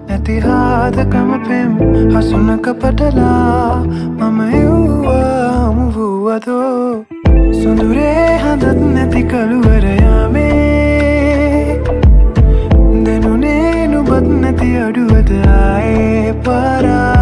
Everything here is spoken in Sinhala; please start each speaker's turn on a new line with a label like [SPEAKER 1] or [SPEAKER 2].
[SPEAKER 1] නැති හාදකම පෙම් හසුනක පටලා මම එව්වා මුවුවදෝ සොඳුරේ හඳත් නැති කළුවර යාමේ දැනුනේ නුබත් නැති අඩුවද ආයේ පාරා